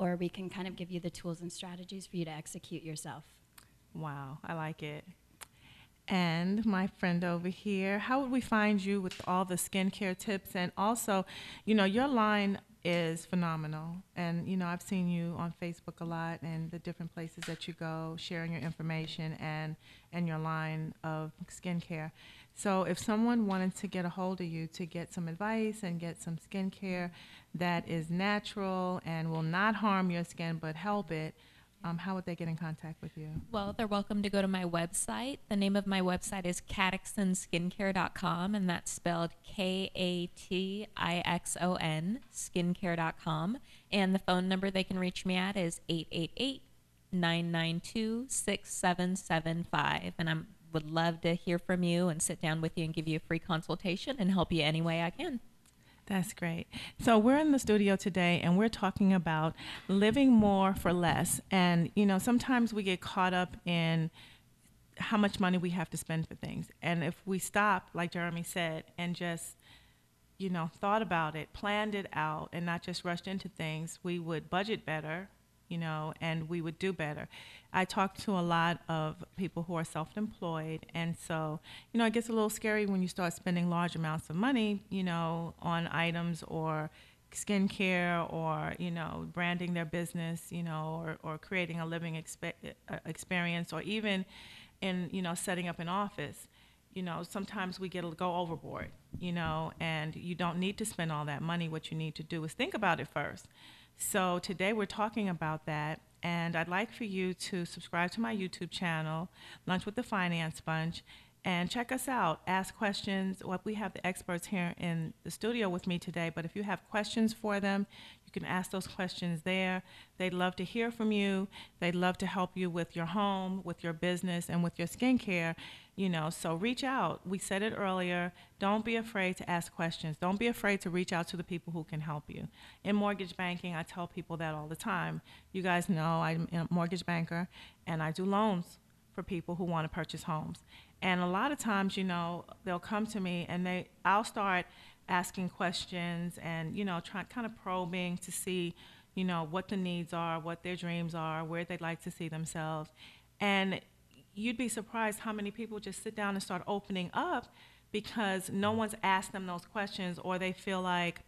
or we can kind of give you the tools and strategies for you to execute yourself. Wow, I like it. And my friend over here, how would we find you with all the skincare tips? And also, your line is phenomenal. And, I've seen you on Facebook a lot and the different places that you go, sharing your information and your line of skincare. So if someone wanted to get a hold of you to get some advice and get some skincare that is natural and will not harm your skin but help it, how would they get in contact with you? Well, they're welcome to go to my website. The name of my website is catixonskincare.com, and that's spelled Katixon, skincare.com. And the phone number they can reach me at is 888-992-6775. And I would love to hear from you and sit down with you and give you a free consultation and help you any way I can. That's great. So we're in the studio today and we're talking about living more for less. And, sometimes we get caught up in how much money we have to spend for things. And if we stop, like Jeremy said, and just, thought about it, planned it out, and not just rushed into things, we would budget better, and we would do better. I talk to a lot of people who are self-employed, and so, it gets a little scary when you start spending large amounts of money, on items or skincare or, branding their business, or creating a living experience, or even in, setting up an office. Sometimes we go overboard, and you don't need to spend all that money. What you need to do is think about it first. So today we're talking about that, and I'd like for you to subscribe to my YouTube channel, Lunch with the Finance Bunch, and check us out. Ask questions. Well, we have the experts here in the studio with me today, but if you have questions for them, you can ask those questions there. They'd love to hear from you. They'd love to help you with your home, with your business, and with your skincare. So reach out. We said it earlier. Don't be afraid to ask questions. Don't be afraid to reach out to the people who can help you. In mortgage banking, I tell people that all the time. You guys know I'm a mortgage banker, and I do loans for people who want to purchase homes. And a lot of times, they'll come to me and I'll start asking questions and, kind of probing to see, what the needs are, what their dreams are, where they'd like to see themselves. And you'd be surprised how many people just sit down and start opening up because no one's asked them those questions, or they feel like,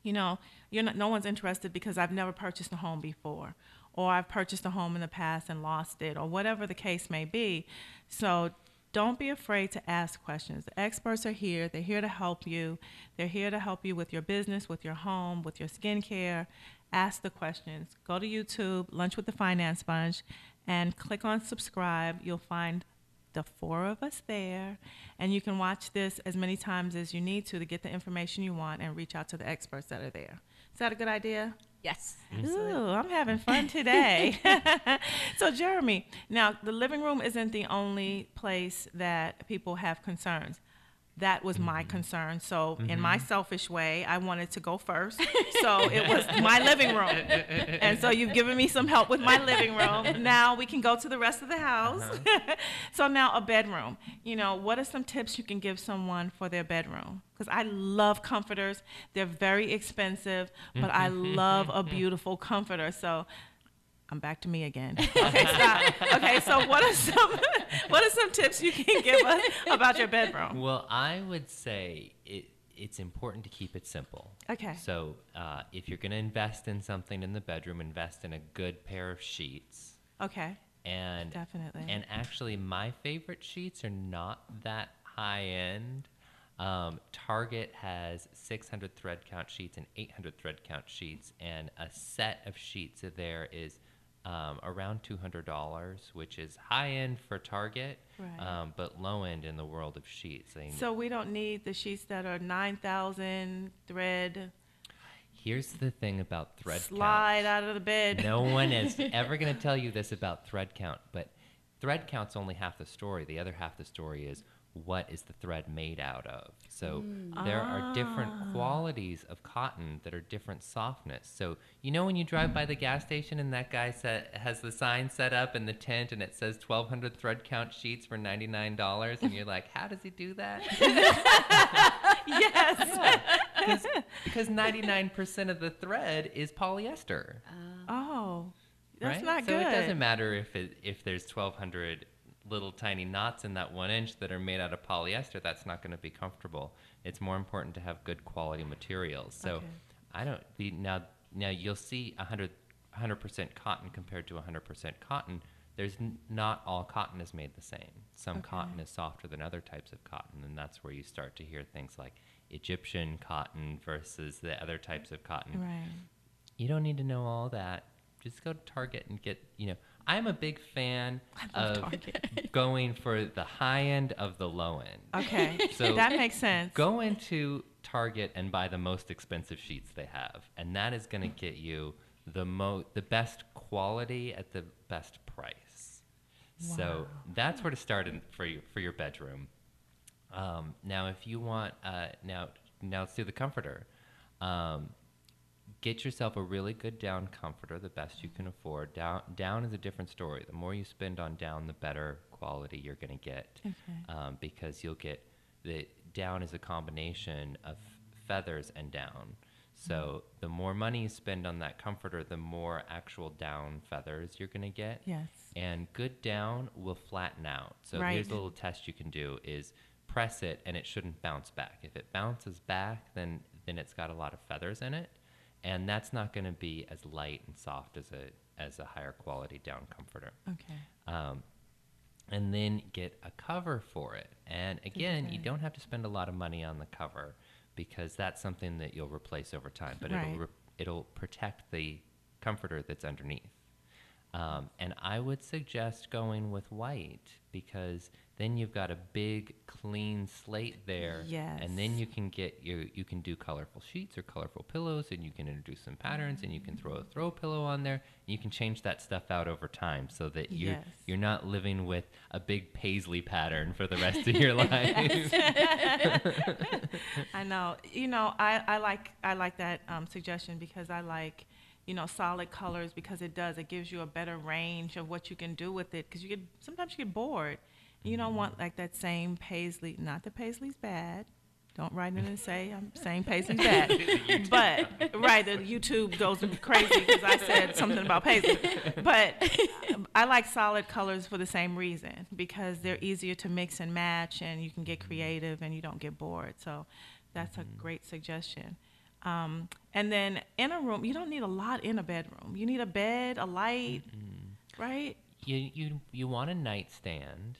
no one's interested because I've never purchased a home before, or I've purchased a home in the past and lost it, or whatever the case may be. So don't be afraid to ask questions. The experts are here. They're here to help you. They're here to help you with your business, with your home, with your skincare. Ask the questions. Go to YouTube, Lunch with the Finance Bunch, and click on subscribe. You'll find the four of us there, and you can watch this as many times as you need to get the information you want and reach out to the experts that are there. Is that a good idea? Yes. Ooh, I'm having fun today. So, Jeremy, now the living room isn't the only place that people have concerns. That was my concern. So in my selfish way, I wanted to go first. So it was my living room. And so you've given me some help with my living room. Now we can go to the rest of the house. So now a bedroom. What are some tips you can give someone for their bedroom? Because I love comforters. They're very expensive, but I love a beautiful comforter. So I'm back to me again. Okay, stop. Okay, so what are some tips you can give us about your bedroom? Well, I would say it's important to keep it simple. Okay. So if you're going to invest in something in the bedroom, invest in a good pair of sheets. Okay. And definitely. And actually, my favorite sheets are not that high end. Target has 600 thread count sheets and 800 thread count sheets, and a set of sheets there is around $200, which is high end for Target, right. But low end in the world of sheets. So we don't need the sheets that are 9,000 thread. Here's the thing about thread count. Slide out of the bed. No one is ever going to tell you this about thread count, but thread count's only half the story. The other half of the story is what is the thread made out of. So there are different qualities of cotton that are different softness. So when you drive by the gas station and that guy has the sign set up in the tent and it says 1,200 thread count sheets for $99, and you're like, how does he do that? Yes. Because 99% of the thread is polyester. That's right? not So good. it doesn't matter if there's 1,200 little tiny knots in that 1 inch that are made out of polyester. That's not going to be comfortable. It's more important to have good quality materials. So Okay. I don't the now you'll see 100% cotton compared to 100% cotton. There's not all cotton is made the same. Some Okay. cotton is softer than other types of cotton, and that's where you start to hear things like Egyptian cotton versus the other types of cotton. Right. You don't need to know all that. Just go to Target and get, I'm a big fan I love of Target. going for the high end of the low end. Okay. So that makes sense. Go into Target and buy the most expensive sheets they have, and that is going to get you the best quality at the best price. So Wow. that's where to start for your bedroom. Now, if you want, now let's do the comforter. Get yourself a really good down comforter, the best you can afford. Down is a different story. The more you spend on down, the better quality you're going to get. Okay. Because you'll get the down is a combination of feathers and down. So the more money you spend on that comforter, the more actual down feathers you're going to get. Yes. And good down will flatten out. So Right. here's a little test you can do is press it and it shouldn't bounce back. If it bounces back, then it's got a lot of feathers in it. And that's not going to be as light and soft as a higher quality down comforter. Okay. And then get a cover for it. And again, you Okay. don't have to spend a lot of money on the cover because that's something that you'll replace over time. But Right. it'll protect the comforter that's underneath. And I would suggest going with white because then you've got a big clean slate there. Yes. And then you can you can do colorful sheets or colorful pillows, and you can introduce some patterns, and you can throw a throw pillow on there. And you can change that stuff out over time so that Yes. you're not living with a big paisley pattern for the rest of your life. I know. I like that suggestion because I like, solid colors because it gives you a better range of what you can do with it because sometimes you get bored. You don't want like that same paisley. Not that paisley's bad. Don't write in and say I'm saying paisley's bad. But right, the YouTube goes crazy because I said something about paisley. But I like solid colors for the same reason because they're easier to mix and match, and you can get creative and you don't get bored. So that's a great suggestion. And then in a room, you don't need a lot in a bedroom. You need a bed, a light, right? You want a nightstand.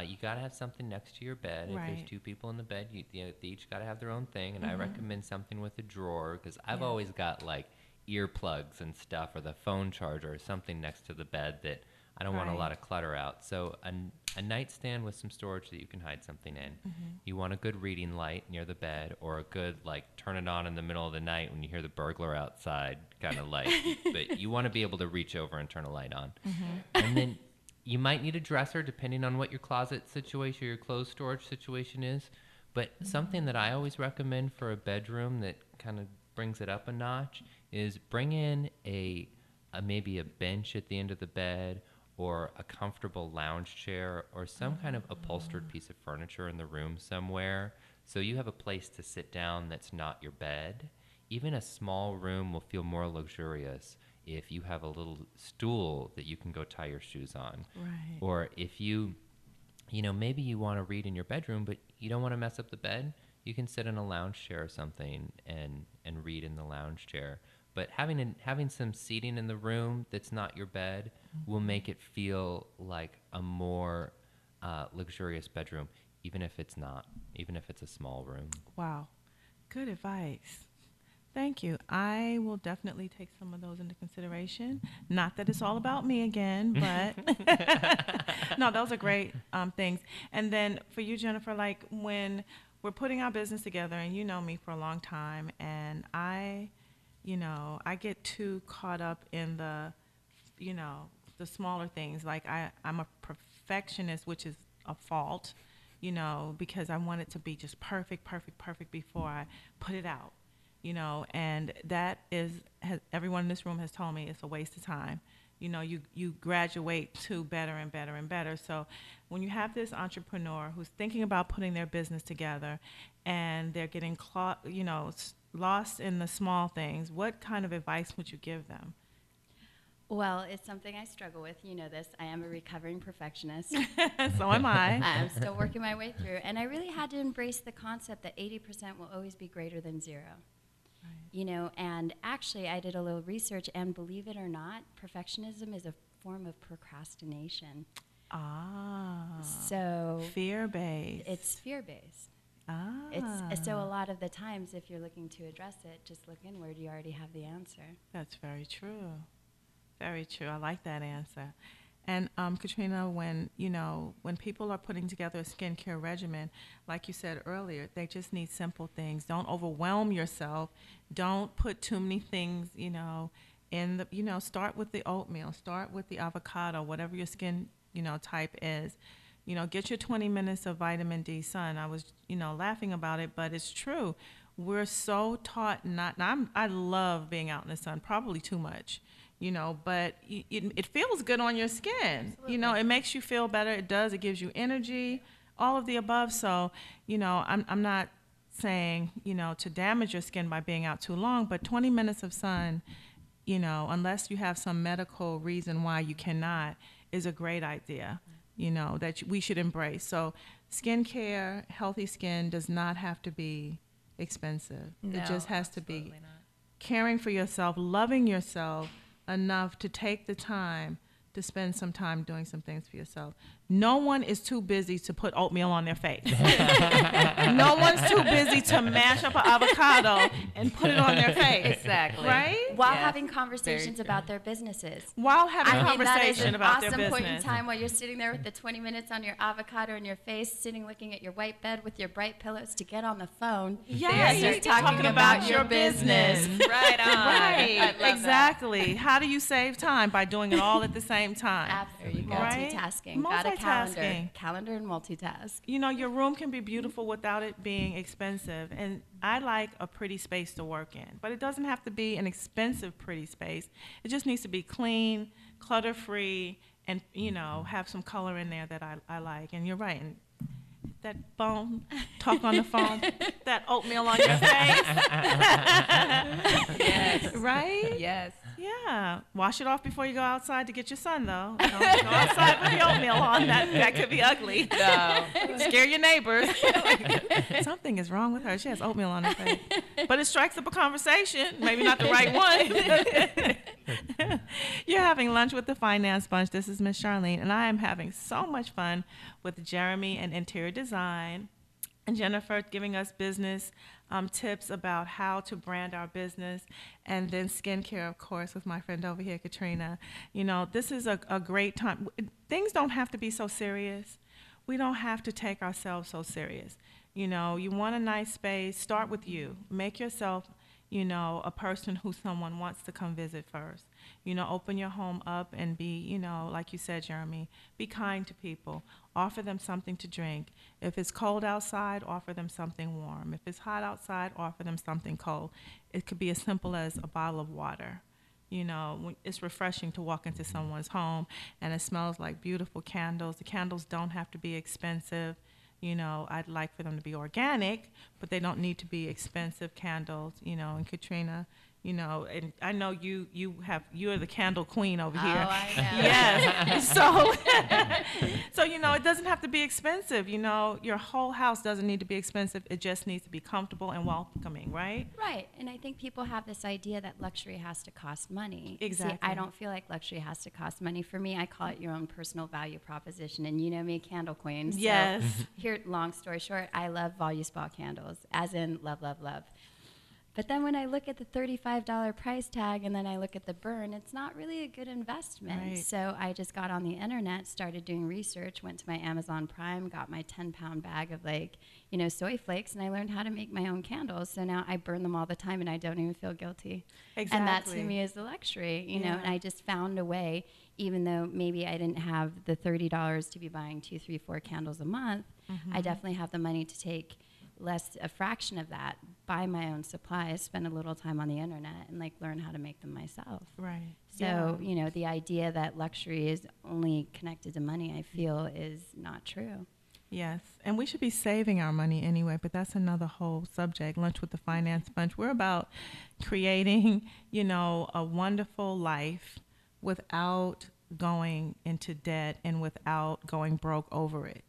You got to have something next to your bed. If Right. there's two people in the bed, they each got to have their own thing. And I recommend something with a drawer because I've always got like earplugs and stuff or the phone charger or something next to the bed that I don't want a Right. lot of clutter out. So a nightstand with some storage that you can hide something in. You want a good reading light near the bed or a good like turn it on in the middle of the night when you hear the burglar outside kind of light. But you want to be able to reach over and turn a light on. And then you might need a dresser depending on what your closet situation or your clothes storage situation is. But something that I always recommend for a bedroom that kind of brings it up a notch is bring in maybe a bench at the end of the bed or a comfortable lounge chair or some kind of upholstered piece of furniture in the room somewhere. So you have a place to sit down that's not your bed. Even a small room will feel more luxurious if you have a little stool that you can go tie your shoes on. Right. Or if maybe you want to read in your bedroom, but you don't want to mess up the bed, you can sit in a lounge chair or something and read in the lounge chair. But having some seating in the room that's not your bed will make it feel like a more luxurious bedroom, even if it's not, even if it's a small room. Wow. Good advice. Thank you. I will definitely take some of those into consideration. Not that it's all about me again, but no, those are great things. And then for you, Jennifer, like when we're putting our business together, and you know me for a long time, and I get too caught up in the smaller things. Like I'm a perfectionist, which is a fault, because I want it to be just perfect before I put it out. And that everyone in this room has told me it's a waste of time. You graduate to better and better and better. So when you have this entrepreneur who's thinking about putting their business together and they're getting lost in the small things, what kind of advice would you give them? Well, it's something I struggle with. You know this. I am a recovering perfectionist. So am I. I'm still working my way through. And I really had to embrace the concept that 80% will always be greater than 0. Right. You know, and actually I did a little research, and believe it or not, perfectionism is a form of procrastination. So fear-based. it's fear-based. Ah. So a lot of the times, if you're looking to address it, just look inward. You already have the answer. That's very true. Very true. I like that answer. And Katrina, when people are putting together a skincare regimen, like you said earlier, they just need simple things. Don't overwhelm yourself. Don't put too many things, in the, start with the oatmeal, start with the avocado, whatever your skin, type is. Get your 20 minutes of vitamin D sun. I was, laughing about it, but it's true. We're so taught not. I love being out in the sun, probably too much, but it feels good on your skin. Absolutely. It makes you feel better. It does. It gives you energy, all of the above. So, I'm not saying, to damage your skin by being out too long, but 20 minutes of sun, unless you have some medical reason why you cannot, is a great idea. That we should embrace. So skincare, healthy skin does not have to be expensive. No, it just has to be not. caring for yourself, loving yourself enough to take the time to spend some time doing some things for yourself. No one is too busy to put oatmeal on their face. No one's too busy to mash up an avocado and put it on their face. Exactly. Right? While Yeah. having conversations about their businesses. While having I think that is conversation an about their awesome business. point in time while you're sitting there with the 20 minutes on your avocado in your face, sitting looking at your white bed with your bright pillows, to get on the phone. Yeah, and you're start talking about your business. Right on. Right, I love that. exactly. How do you save time? By doing it all at the same time. Absolutely. Right? Multitasking. Got a calendar. Multitasking. Calendar and multitask. Your room can be beautiful without it being expensive. And I like a pretty space to work in. But it doesn't have to be an expensive, pretty space. It just needs to be clean, clutter-free, and, have some color in there that I like. And you're right. And that phone, talk on the phone, that oatmeal on your face. Yes. Right? Yes. Yeah. Wash it off before you go outside to get your sun, though. Don't go outside with the oatmeal on. That could be ugly. No. Scare your neighbors. Something is wrong with her. She has oatmeal on her face. But it strikes up a conversation. Maybe not the right one. You're having lunch with the Finance Bunch. This is Miss Charline, and I am having so much fun with Jeremy and interior design, and Jennifer giving us business tips about how to brand our business, and then skincare, of course, with my friend over here, Katrina. This is a great time. Things don't have to be so serious. We don't have to take ourselves so serious. You want a nice space, start with you. Make yourself, a person who someone wants to come visit first. Open your home up and be, like you said, Jeremy, be kind to people. Offer them something to drink. If it's cold outside, offer them something warm. If it's hot outside, offer them something cold. It could be as simple as a bottle of water. It's refreshing to walk into someone's home and it smells like beautiful candles. The candles don't have to be expensive. I'd like for them to be organic, but they don't need to be expensive candles, and Katrina, and I know you're the candle queen over here. Oh, I know. Yes. So it doesn't have to be expensive. Your whole house doesn't need to be expensive. It just needs to be comfortable and welcoming, right? Right. And I think people have this idea that luxury has to cost money. Exactly. See, I don't feel like luxury has to cost money. For me, I call it your own personal value proposition. And you know me, candle queen. So Yes. here, long story short, I love Voluspa candles, as in love, love, love. But then when I look at the $35 price tag and then I look at the burn, it's not really a good investment. Right. So I just got on the internet, started doing research, went to my Amazon Prime, got my 10-pound bag of soy flakes, and I learned how to make my own candles. So now I burn them all the time and I don't even feel guilty. Exactly. And that to me is a luxury, Yeah. and I just found a way, even though maybe I didn't have the $30 to be buying 2, 3, 4 candles a month, I definitely have the money to take a fraction of that, buy my own supplies, spend a little time on the internet, and learn how to make them myself. Right. So, the idea that luxury is only connected to money, I feel, is not true. Yes, and we should be saving our money anyway, but that's another whole subject. Lunch with the Finance Bunch. We're about creating, a wonderful life without going into debt and without going broke over it?